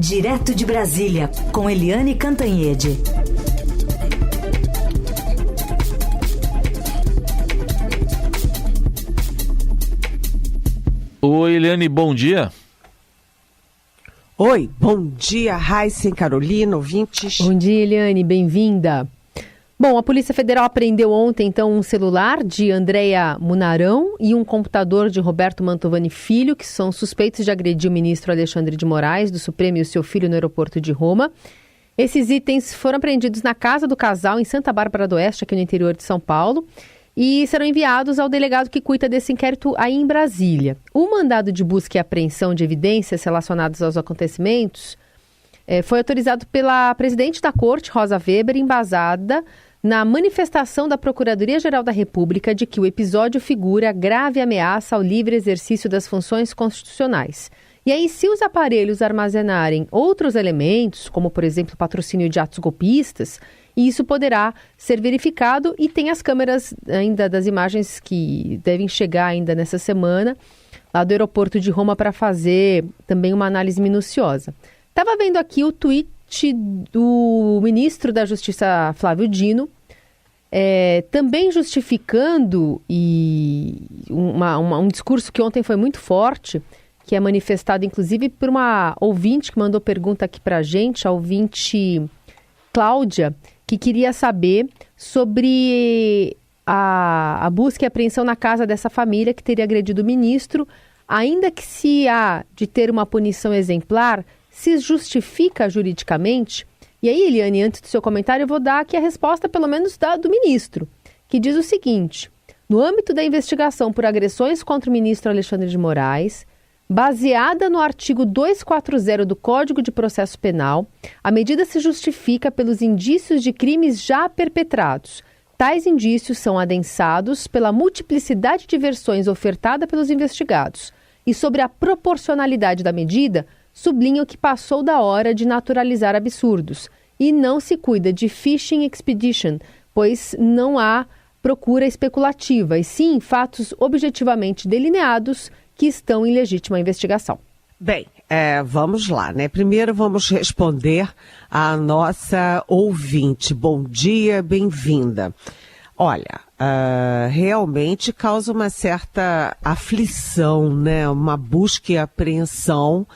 Direto de Brasília, com Eliane Cantanhede. Oi, Eliane, bom dia. Oi, bom dia, Raíssen, Carolina, ouvintes. Bom dia, Eliane, bem-vinda. Bom, a Polícia Federal apreendeu ontem, então, um celular de Andréa Munarão e um computador de Roberto Mantovani Filho, que são suspeitos de agredir o ministro Alexandre de Moraes, do Supremo, e o seu filho no aeroporto de Roma. Esses itens foram apreendidos na casa do casal em Santa Bárbara do Oeste, aqui no interior de São Paulo, e serão enviados ao delegado que cuida desse inquérito aí em Brasília. O mandado de busca e apreensão de evidências relacionadas aos acontecimentos foi autorizado pela presidente da Corte, Rosa Weber, embasada na manifestação da Procuradoria-Geral da República de que o episódio figura grave ameaça ao livre exercício das funções constitucionais. E aí, se os aparelhos armazenarem outros elementos, como, por exemplo, patrocínio de atos golpistas, isso poderá ser verificado, e tem as câmeras ainda das imagens que devem chegar ainda nessa semana, lá do aeroporto de Roma, para fazer também uma análise minuciosa. Estava vendo aqui o tweet do ministro da Justiça, Flávio Dino, também justificando um discurso que ontem foi muito forte, que é manifestado inclusive por uma ouvinte que mandou pergunta aqui para a gente, a ouvinte Cláudia, que queria saber sobre a busca e apreensão na casa dessa família que teria agredido o ministro, ainda que se há de ter uma punição exemplar, se justifica juridicamente? E aí, Eliane, antes do seu comentário, eu vou dar aqui a resposta, pelo menos, do ministro, que diz o seguinte: no âmbito da investigação por agressões contra o ministro Alexandre de Moraes, baseada no artigo 240 do Código de Processo Penal, a medida se justifica pelos indícios de crimes já perpetrados. Tais indícios são adensados pela multiplicidade de versões ofertada pelos investigados. E sobre a proporcionalidade da medida, sublinham que passou da hora de naturalizar absurdos e não se cuida de fishing expedition, pois não há procura especulativa, e sim fatos objetivamente delineados que estão em legítima investigação. Bem, vamos lá, né? Primeiro vamos responder à nossa ouvinte. Bom dia, bem-vinda. Olha, realmente causa uma certa aflição, né? Uma busca e apreensão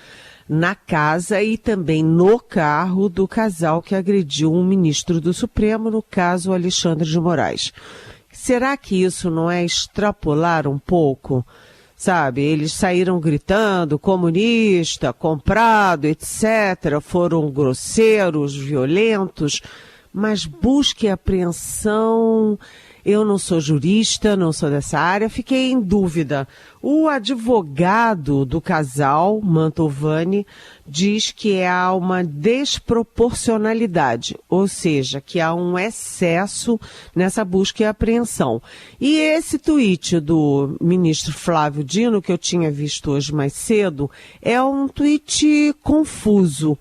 na casa e também no carro do casal que agrediu um ministro do Supremo, no caso Alexandre de Moraes. Será que isso não é extrapolar um pouco? Sabe, eles saíram gritando, comunista, comprado, etc., foram grosseiros, violentos, mas busca e apreensão. Eu não sou jurista, não sou dessa área, fiquei em dúvida. O advogado do casal, Mantovani, diz que há uma desproporcionalidade, ou seja, que há um excesso nessa busca e apreensão. E esse tweet do ministro Flávio Dino, que eu tinha visto hoje mais cedo, é um tweet confuso.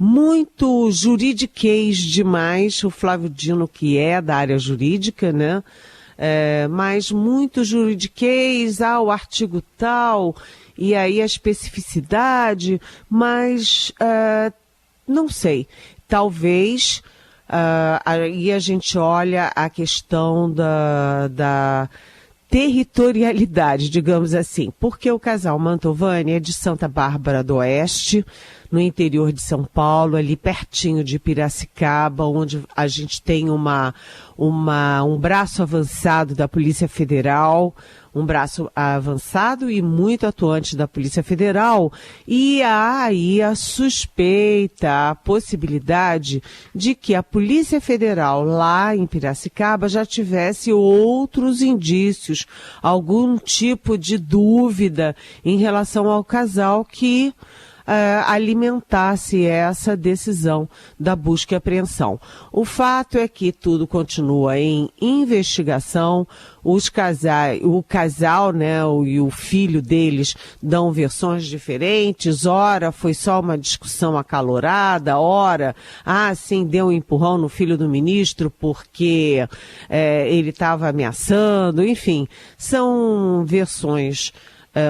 Muito juridiquês demais, o Flávio Dino, que é da área jurídica, né? Mas muito juridiquês, o artigo tal, e aí a especificidade, mas não sei, talvez aí a gente olha a questão da territorialidade, digamos assim, porque o casal Mantovani é de Santa Bárbara do Oeste, no interior de São Paulo, ali pertinho de Piracicaba, onde a gente tem um braço avançado da Polícia Federal, um braço avançado e muito atuante da Polícia Federal, e há aí a suspeita, a possibilidade de que a Polícia Federal lá em Piracicaba já tivesse outros indícios, algum tipo de dúvida em relação ao casal que alimentasse essa decisão da busca e apreensão. O fato é que tudo continua em investigação, o casal, né, e o filho deles dão versões diferentes, ora foi só uma discussão acalorada, ora, sim, deu um empurrão no filho do ministro porque ele estava ameaçando, enfim, são versões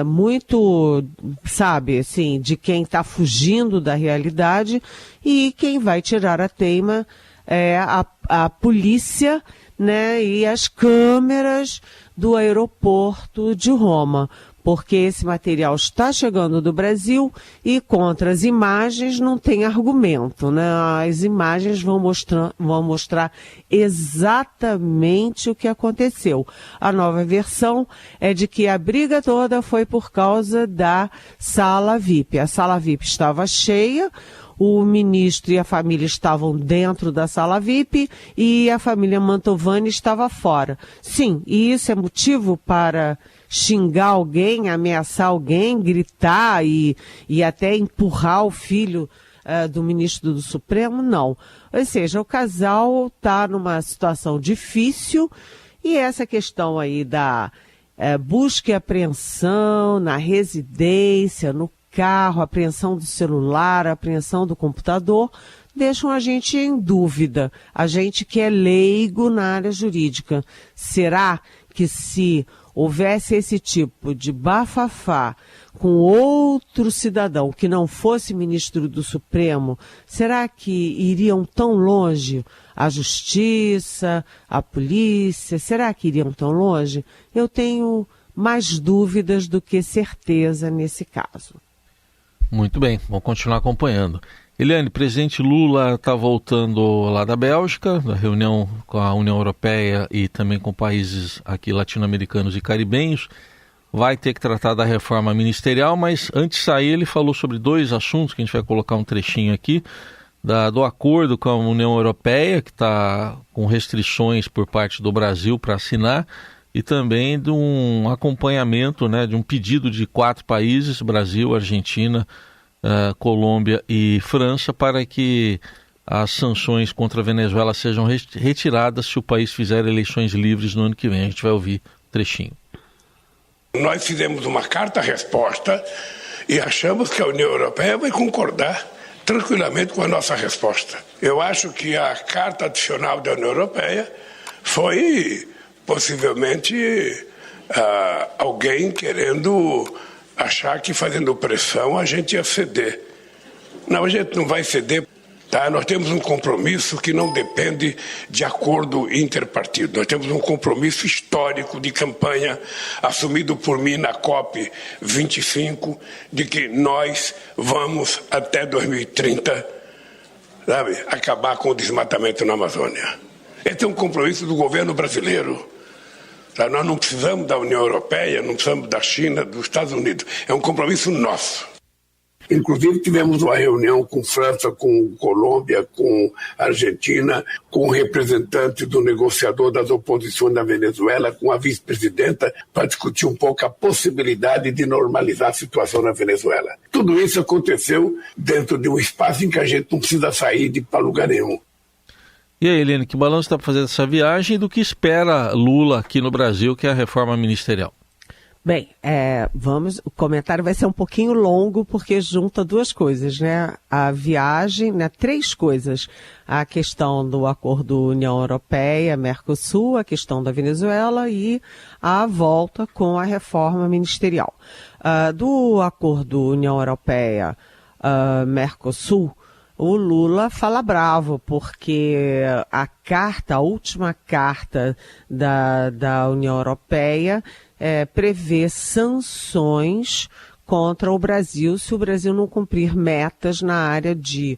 muito, sabe, assim, de quem está fugindo da realidade, e quem vai tirar a teima é a polícia, né, e as câmeras do aeroporto de Roma, porque esse material está chegando do Brasil e contra as imagens não tem argumento, né? As imagens vão mostrar exatamente o que aconteceu. A nova versão é de que a briga toda foi por causa da sala VIP. A sala VIP estava cheia, o ministro e a família estavam dentro da sala VIP e a família Mantovani estava fora. Sim, e isso é motivo para xingar alguém, ameaçar alguém, gritar e até empurrar o filho do ministro do Supremo? Não. Ou seja, o casal está numa situação difícil e essa questão aí da busca e apreensão na residência, no carro, apreensão do celular, apreensão do computador, deixam a gente em dúvida. A gente que é leigo na área jurídica. Será que se houvesse esse tipo de bafafá com outro cidadão que não fosse ministro do Supremo, será que iriam tão longe a justiça, a polícia? Será que iriam tão longe? Eu tenho mais dúvidas do que certeza nesse caso. Muito bem, vamos continuar acompanhando. Eliane, presidente Lula está voltando lá da Bélgica, da reunião com a União Europeia e também com países aqui latino-americanos e caribenhos. Vai ter que tratar da reforma ministerial, mas antes de sair ele falou sobre dois assuntos, que a gente vai colocar um trechinho aqui, do acordo com a União Europeia, que está com restrições por parte do Brasil para assinar, e também de um acompanhamento, né, de um pedido de 4 países, Brasil, Argentina, Colômbia e França, para que as sanções contra a Venezuela sejam retiradas se o país fizer eleições livres no ano que vem. A gente vai ouvir um trechinho. Nós fizemos uma carta-resposta e achamos que a União Europeia vai concordar tranquilamente com a nossa resposta. Eu acho que a carta adicional da União Europeia foi possivelmente alguém querendo achar que fazendo pressão a gente ia ceder. Não, a gente não vai ceder. Tá? Nós temos um compromisso que não depende de acordo interpartido. Nós temos um compromisso histórico de campanha assumido por mim na COP25 de que nós vamos até 2030, sabe, acabar com o desmatamento na Amazônia. Esse é um compromisso do governo brasileiro. Nós não precisamos da União Europeia, não precisamos da China, dos Estados Unidos. É um compromisso nosso. Inclusive tivemos uma reunião com França, com Colômbia, com Argentina, com o representante do negociador das oposições da Venezuela, com a vice-presidenta, para discutir um pouco a possibilidade de normalizar a situação na Venezuela. Tudo isso aconteceu dentro de um espaço em que a gente não precisa sair para lugar nenhum. E aí, Eliane, que balanço está fazendo essa viagem e do que espera Lula aqui no Brasil, que é a reforma ministerial? Bem, o comentário vai ser um pouquinho longo porque junta duas coisas, né? A viagem, né? 3 coisas. A questão do acordo União Europeia, Mercosul, a questão da Venezuela e a volta com a reforma ministerial. Do acordo União Europeia, Mercosul, o Lula fala bravo, porque a última carta da União Europeia prevê sanções contra o Brasil se o Brasil não cumprir metas na área de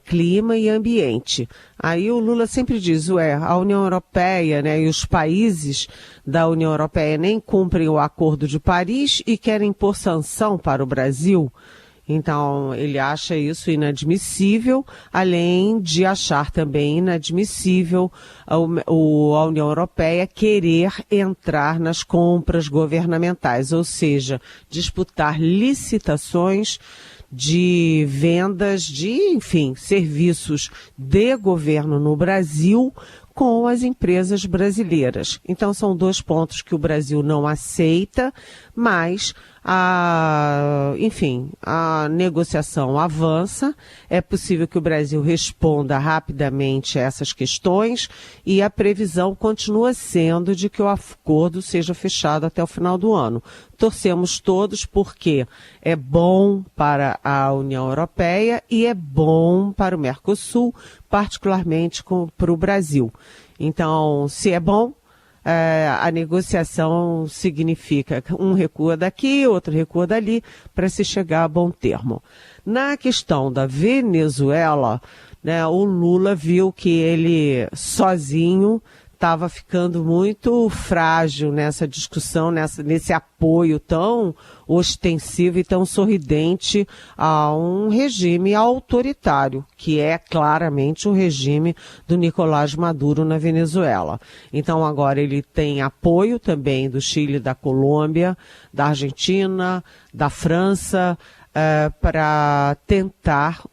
clima e ambiente. Aí o Lula sempre diz, a União Europeia, né, e os países da União Europeia nem cumprem o Acordo de Paris e querem impor sanção para o Brasil. Então, ele acha isso inadmissível, além de achar também inadmissível a União Europeia querer entrar nas compras governamentais, ou seja, disputar licitações de vendas de, enfim, serviços de governo no Brasil com as empresas brasileiras. Então, são 2 pontos que o Brasil não aceita, mas enfim, a negociação avança, é possível que o Brasil responda rapidamente a essas questões e a previsão continua sendo de que o acordo seja fechado até o final do ano. Torcemos todos porque é bom para a União Europeia e é bom para o Mercosul, particularmente para o Brasil. Então, se é bom, a negociação significa um recua daqui, outro recua dali, para se chegar a bom termo. Na questão da Venezuela, né, o Lula viu que ele sozinho estava ficando muito frágil nessa discussão, nesse apoio tão ostensivo e tão sorridente a um regime autoritário, que é claramente o regime do Nicolás Maduro na Venezuela. Então agora ele tem apoio também do Chile, da Colômbia, da Argentina, da França, para tentar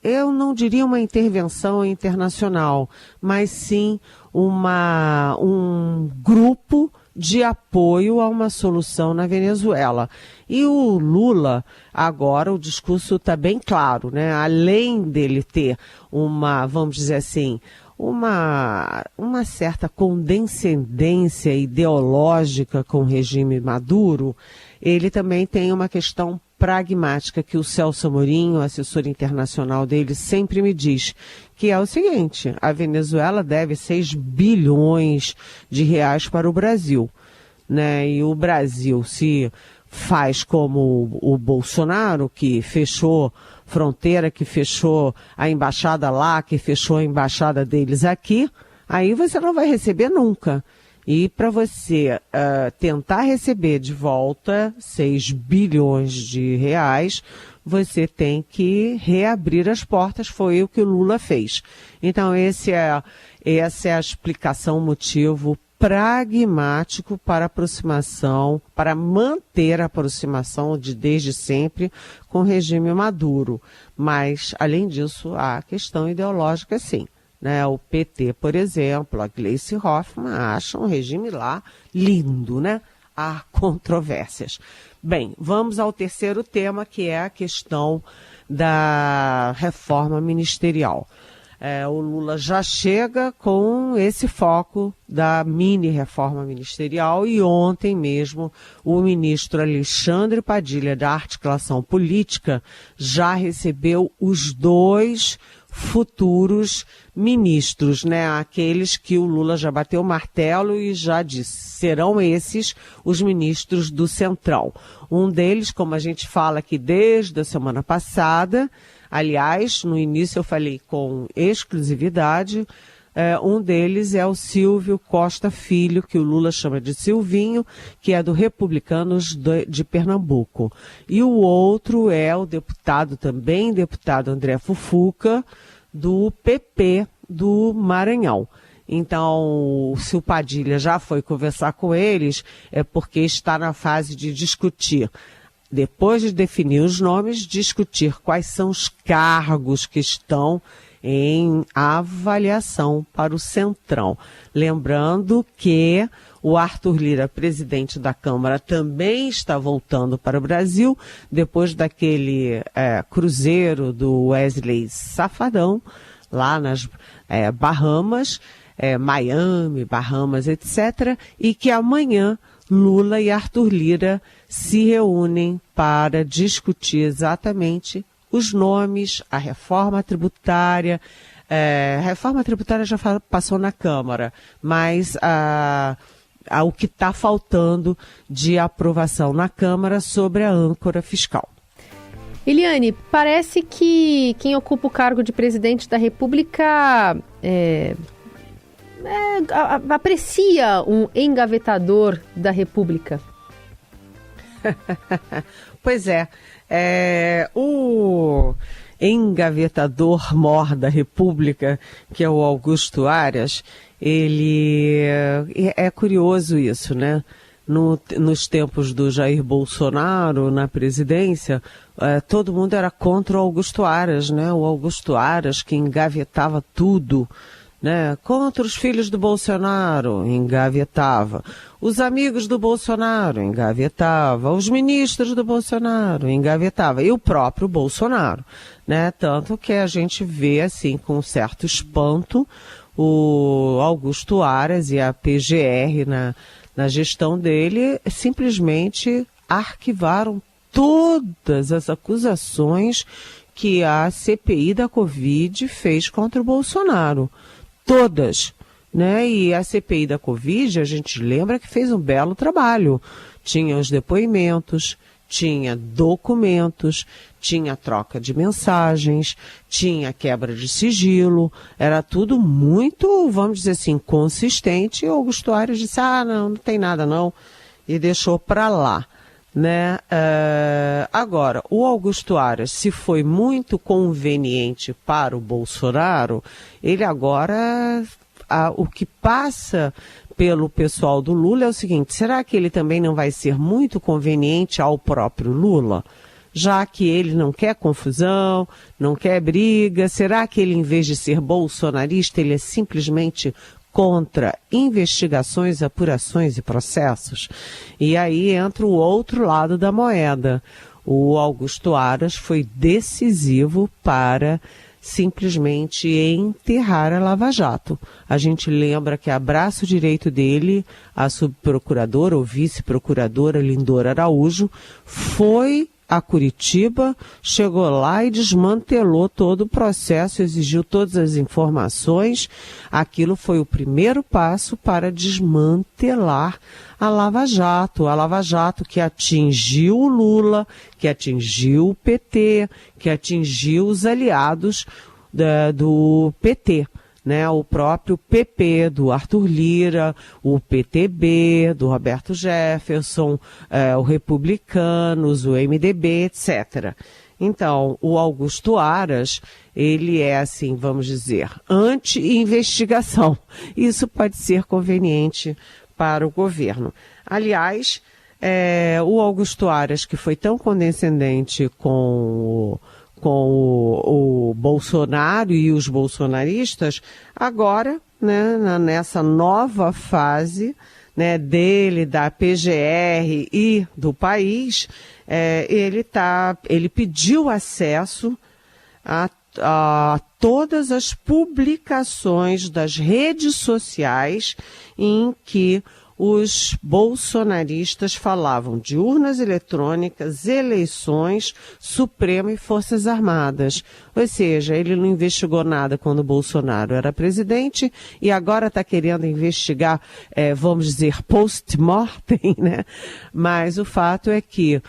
eu não diria uma intervenção internacional, mas sim um grupo de apoio a uma solução na Venezuela. E o Lula, agora o discurso está bem claro, né? Além dele ter vamos dizer assim, uma certa condescendência ideológica com o regime Maduro, ele também tem uma questão pragmática que o Celso Amorim, o assessor internacional dele, sempre me diz, que é o seguinte: a Venezuela deve 6 bilhões de reais para o Brasil, né? E o Brasil se faz como o Bolsonaro, que fechou fronteira, que fechou a embaixada lá, que fechou a embaixada deles aqui, aí você não vai receber nunca. E para você tentar receber de volta 6 bilhões de reais, você tem que reabrir as portas, foi o que o Lula fez. Então essa é a explicação, o motivo pragmático para aproximação, para manter a aproximação desde sempre com o regime Maduro. Mas, além disso, há a questão ideológica, sim. Né, o PT, por exemplo, a Gleice Hoffmann acha um regime lá lindo, né? Há controvérsias. Bem, vamos ao terceiro tema, que é a questão da reforma ministerial. O Lula já chega com esse foco da mini-reforma ministerial e ontem mesmo o ministro Alexandre Padilha, da Articulação Política, já recebeu os 2 futuros ministros, né? Aqueles que o Lula já bateu o martelo e já disse, serão esses os ministros do Centrão. Um deles, como a gente fala aqui desde a semana passada, aliás, no início eu falei com exclusividade, um deles é o Silvio Costa Filho, que o Lula chama de Silvinho, que é do Republicanos de Pernambuco. E o outro é o deputado André Fufuca, do PP do Maranhão. Então, se o Padilha já foi conversar com eles, é porque está na fase de discutir. Depois de definir os nomes, discutir quais são os cargos que estão em avaliação para o Centrão. Lembrando que o Arthur Lira, presidente da Câmara, também está voltando para o Brasil, depois daquele cruzeiro do Wesley Safadão, lá nas Bahamas, Miami, Bahamas, etc., e que amanhã Lula e Arthur Lira se reúnem para discutir exatamente os nomes, a reforma tributária. A reforma tributária já passou na Câmara, mas o que está faltando de aprovação na Câmara sobre a âncora fiscal. Eliane, parece que quem ocupa o cargo de presidente da República aprecia um engavetador da República. Pois é. O engavetador-mor da República, que é o Augusto Aras, ele é curioso isso, né? Nos tempos do Jair Bolsonaro na presidência, todo mundo era contra o Augusto Aras, né? O Augusto Aras que engavetava tudo, né? Contra os filhos do Bolsonaro, engavetava. Os amigos do Bolsonaro, engavetava. Os ministros do Bolsonaro, engavetava. E o próprio Bolsonaro, né? Tanto que a gente vê, assim, com certo espanto, o Augusto Aras e a PGR na gestão dele simplesmente arquivaram todas as acusações que a CPI da Covid fez contra o Bolsonaro. Todas, né? E a CPI da Covid, a gente lembra que fez um belo trabalho. Tinha os depoimentos, tinha documentos, tinha troca de mensagens, tinha quebra de sigilo, era tudo muito, vamos dizer assim, consistente. E o Augusto Aras disse, não tem nada não, e deixou para lá, né? Agora, o Augusto Aras, se foi muito conveniente para o Bolsonaro, ele agora, o que passa pelo pessoal do Lula é o seguinte, será que ele também não vai ser muito conveniente ao próprio Lula? Já que ele não quer confusão, não quer briga, será que ele, em vez de ser bolsonarista, ele é simplesmente contra investigações, apurações e processos? E aí entra o outro lado da moeda. O Augusto Aras foi decisivo para simplesmente enterrar a Lava Jato. A gente lembra que a braço direito dele, a subprocuradora ou vice-procuradora Lindora Araújo, foi a Curitiba, chegou lá e desmantelou todo o processo, exigiu todas as informações. Aquilo foi o primeiro passo para desmantelar a Lava Jato que atingiu o Lula, que atingiu o PT, que atingiu os aliados do PT. Né, o próprio PP do Arthur Lira, o PTB do Roberto Jefferson, o Republicanos, o MDB, etc. Então, o Augusto Aras, ele é, assim, vamos dizer, anti-investigação. Isso pode ser conveniente para o governo. Aliás, o Augusto Aras, que foi tão condescendente com o Bolsonaro e os bolsonaristas, agora, né, nessa nova fase, né, dele, da PGR e do país, ele pediu acesso a todas as publicações das redes sociais em que os bolsonaristas falavam de urnas eletrônicas, eleições, Supremo e Forças Armadas. Ou seja, ele não investigou nada quando o Bolsonaro era presidente e agora está querendo investigar, vamos dizer, post-mortem, né? Mas o fato é que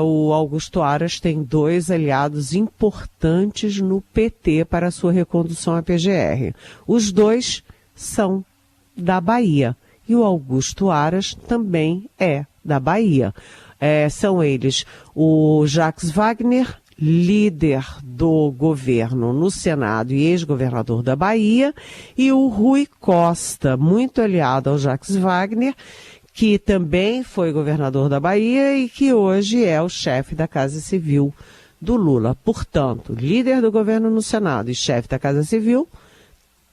o Augusto Aras tem 2 aliados importantes no PT para a sua recondução à PGR. Os 2 são da Bahia. E o Augusto Aras também é da Bahia. São eles o Jacques Wagner, líder do governo no Senado e ex-governador da Bahia, e o Rui Costa, muito aliado ao Jacques Wagner, que também foi governador da Bahia e que hoje é o chefe da Casa Civil do Lula. Portanto, líder do governo no Senado e chefe da Casa Civil,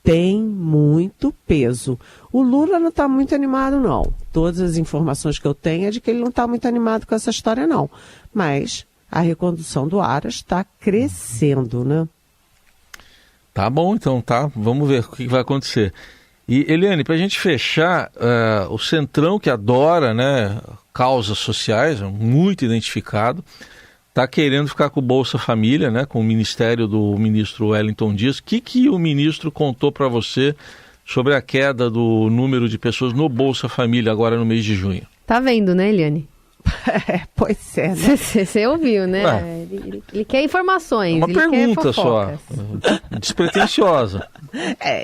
tem muito peso. O Lula não está muito animado, não. Todas as informações que eu tenho é de que ele não está muito animado com essa história, não. Mas a recondução do Aras está crescendo, né? Tá bom, então, tá. Vamos ver o que vai acontecer. E, Eliane, para a gente fechar, o Centrão, que adora, né, causas sociais, muito identificado, está querendo ficar com o Bolsa Família, né, com o ministério do ministro Wellington Dias. O que o ministro contou para você sobre a queda do número de pessoas no Bolsa Família agora no mês de junho? Tá vendo, né, Eliane? Pois é, né? Você ouviu, né? Ele quer informações. Uma pergunta só, despretensiosa.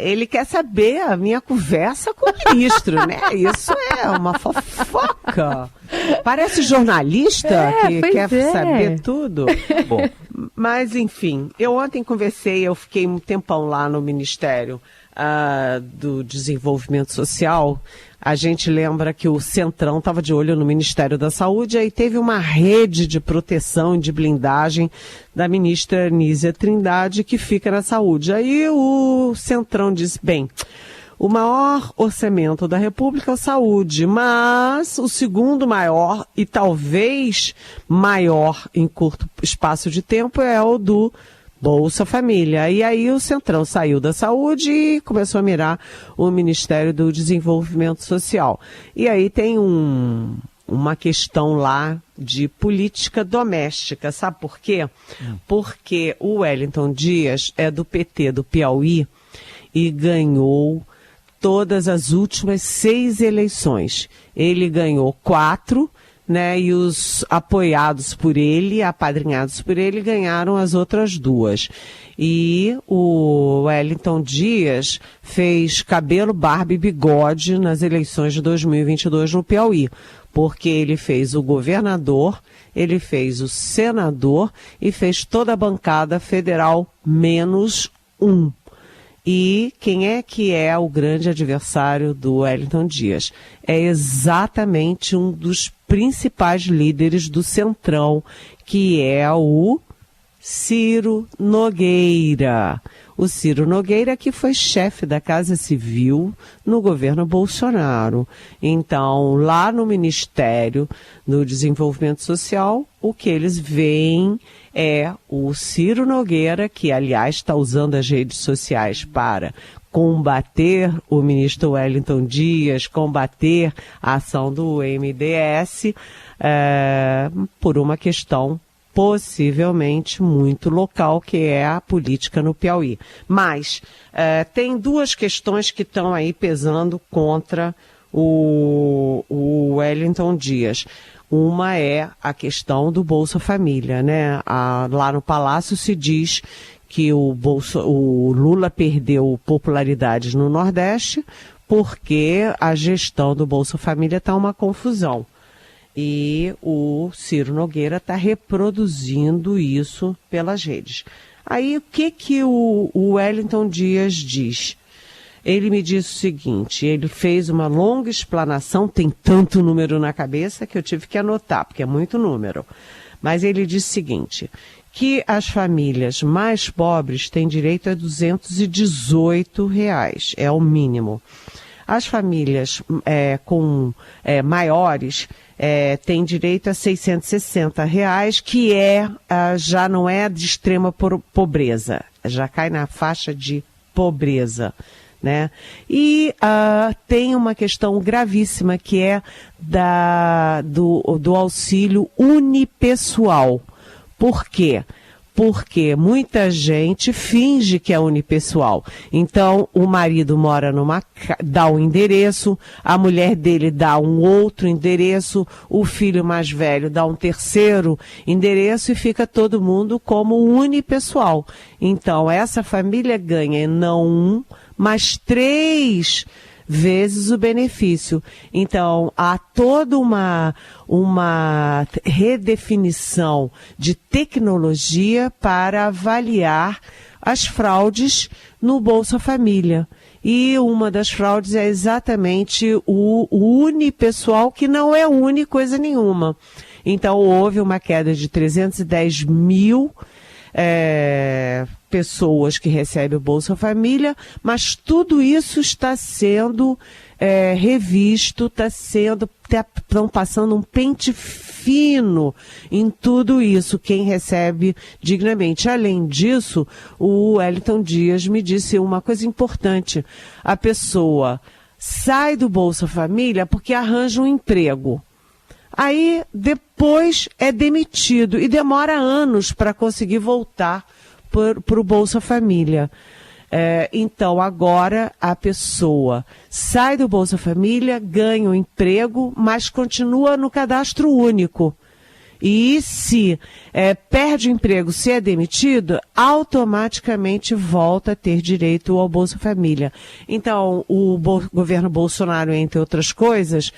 Ele quer saber a minha conversa com o ministro, né? Isso é uma fofoca. Parece jornalista que quer saber tudo. Bom. Mas, enfim, eu ontem conversei, eu fiquei um tempão lá no Ministério do Desenvolvimento Social, a gente lembra que o Centrão estava de olho no Ministério da Saúde, aí teve uma rede de proteção e de blindagem da ministra Nízia Trindade, que fica na saúde. Aí o Centrão disse, bem, o maior orçamento da República é a saúde, mas o segundo maior e talvez maior em curto espaço de tempo é o do Bolsa Família. E aí o Centrão saiu da saúde e começou a mirar o Ministério do Desenvolvimento Social. E aí tem uma questão lá de política doméstica. Sabe por quê? Porque o Wellington Dias é do PT do Piauí e ganhou todas as últimas 6 eleições. Ele ganhou 4, né, e os apoiados por ele, apadrinhados por ele, ganharam as outras 2. E o Wellington Dias fez cabelo, barba e bigode nas eleições de 2022 no Piauí, porque ele fez o governador, ele fez o senador e fez toda a bancada federal menos 1. E quem é que é o grande adversário do Wellington Dias? É exatamente um dos principais líderes do Centrão, que é o Ciro Nogueira. O Ciro Nogueira que foi chefe da Casa Civil no governo Bolsonaro. Então, lá no Ministério do Desenvolvimento Social, o que eles veem é o Ciro Nogueira, que aliás está usando as redes sociais para combater o ministro Wellington Dias, combater a ação do MDS, por uma questão possivelmente muito local, que é a política no Piauí. Mas tem 2 questões que estão aí pesando contra o Wellington Dias. Uma é a questão do Bolsa Família, né? Lá no Palácio se diz que o Lula perdeu popularidade no Nordeste porque a gestão do Bolsa Família está uma confusão. E o Ciro Nogueira está reproduzindo isso pelas redes. Aí o que o Wellington Dias diz? Ele me disse o seguinte, ele fez uma longa explanação, tem tanto número na cabeça que eu tive que anotar, porque é muito número. Mas ele disse o seguinte, que as famílias mais pobres têm direito a R$218, é o mínimo. As famílias maiores têm direito a R$660, que já não é de extrema pobreza, já cai na faixa de pobreza, né? E tem uma questão gravíssima que é do auxílio unipessoal. Por quê? Porque muita gente finge que é unipessoal. Então, o marido mora dá um endereço, a mulher dele dá um outro endereço, o filho mais velho dá um terceiro endereço e fica todo mundo como unipessoal. Então, essa família ganha não 1, mas 3 vezes o benefício. Então, há toda uma redefinição de tecnologia para avaliar as fraudes no Bolsa Família. E uma das fraudes é exatamente o unipessoal, que não é uni coisa nenhuma. Então, houve uma queda de 310 mil pessoas que recebem o Bolsa Família, mas tudo isso está sendo revisto, estão passando um pente fino em tudo isso, quem recebe dignamente. Além disso, o Wellington Dias me disse uma coisa importante, a pessoa sai do Bolsa Família porque arranja um emprego. Aí, depois é demitido e demora anos para conseguir voltar para o Bolsa Família. Então, agora a pessoa sai do Bolsa Família, ganha um emprego, mas continua no cadastro único. E se perde o emprego, se é demitido, automaticamente volta a ter direito ao Bolsa Família. Então, o governo Bolsonaro, entre outras coisas,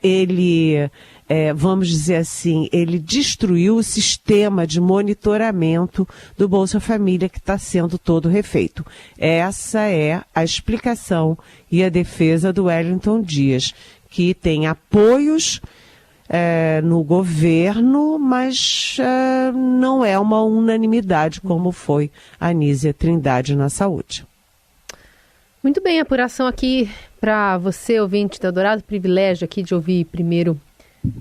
ele vamos dizer assim, ele destruiu o sistema de monitoramento do Bolsa Família que está sendo todo refeito. Essa é a explicação e a defesa do Wellington Dias, que tem apoios no governo, mas não é uma unanimidade como foi a Anísia Trindade na saúde. Muito bem, apuração aqui para você, ouvinte da Dourado, privilégio aqui de ouvir primeiro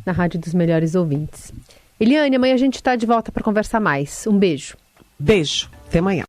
na Rádio dos Melhores Ouvintes. Eliane, amanhã a gente está de volta para conversar mais. Um beijo. Beijo, até amanhã.